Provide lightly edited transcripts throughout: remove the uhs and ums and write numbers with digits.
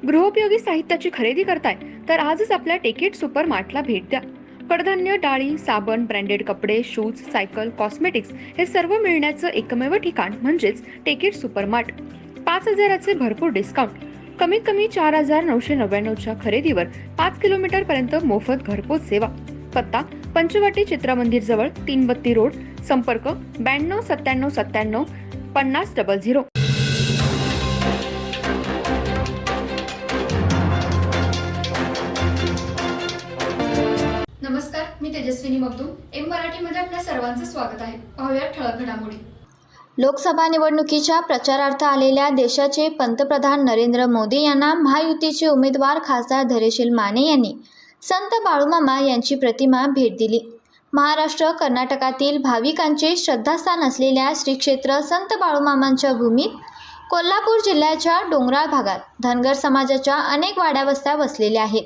गृहोपयोगी साहित्याची खरेदी करताय तर आजच आपल्या टेकेट सुपर मार्टला भेट द्या. कडधान्य, डाळी, साबण, ब्रँडेड कपडे, शूज, सायकल, कॉस्मेटिक्स हे सर्व मिळण्याचं एकमेव ठिकाण म्हणजेच टेकेट सुपर मार्ट. 5,000चे भरपूर डिस्काउंट. कमीत कमी 4,999च्या खरेदीवर 5 किलोमीटर पर्यंत मोफत घरपोच सेवा. पत्ता: पंचवटी चित्रमंदिर जवळ, 332 रोड. संपर्क: 929797 5000. नमस्कार, मी तेजस्विनी मगदूम. एम मराठीमध्ये आपल्या सर्वांचं स्वागत आहे. पाहूया ठळक घडामोडी. लोकसभा निवडणुकीच्या प्रचारार्थ आलेल्या देशाचे पंतप्रधान नरेंद्र मोदी यांना महायुतीचे उमेदवार खासदार धैर्यशील माने यांनी संत बाळूमामा यांची प्रतिमा भेट दिली. महाराष्ट्र कर्नाटकातील भाविकांचे श्रद्धास्थान असलेल्या श्री क्षेत्र संत बाळूमामांच्या भूमीत कोल्हापूर जिल्ह्याच्या डोंगराळ भागात धनगर समाजाच्या अनेक वाड्यावस्त्या वसलेल्या आहेत.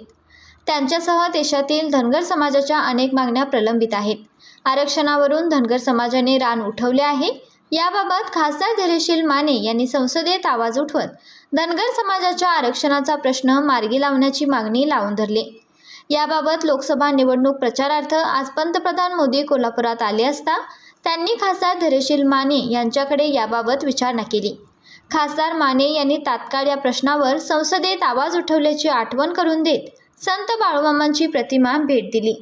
त्यांच्यासह देशातील धनगर समाजाच्या अनेक मागण्या प्रलंबित आहेत. आरक्षणावरून धनगर समाजाने रान उठवले आहे. याबाबत खासदार धैर्यशील माने यांनी संसदेत आवाज उठवत धनगर समाजाच्या आरक्षणाचा प्रश्न मार्गी लावण्याची मागणी लावून धरली. याबाबत लोकसभा निवडणूक प्रचारार्थ आज पंतप्रधान मोदी कोल्हापुरात आले असता त्यांनी खासदार धैर्यशील माने यांच्याकडे याबाबत विचारणा केली. खासदार माने यांनी तात्काळ या प्रश्नावर संसदेत आवाज उठवल्याची आठवण करून देत संत बाळूमामांची प्रतिमा भेट दिली.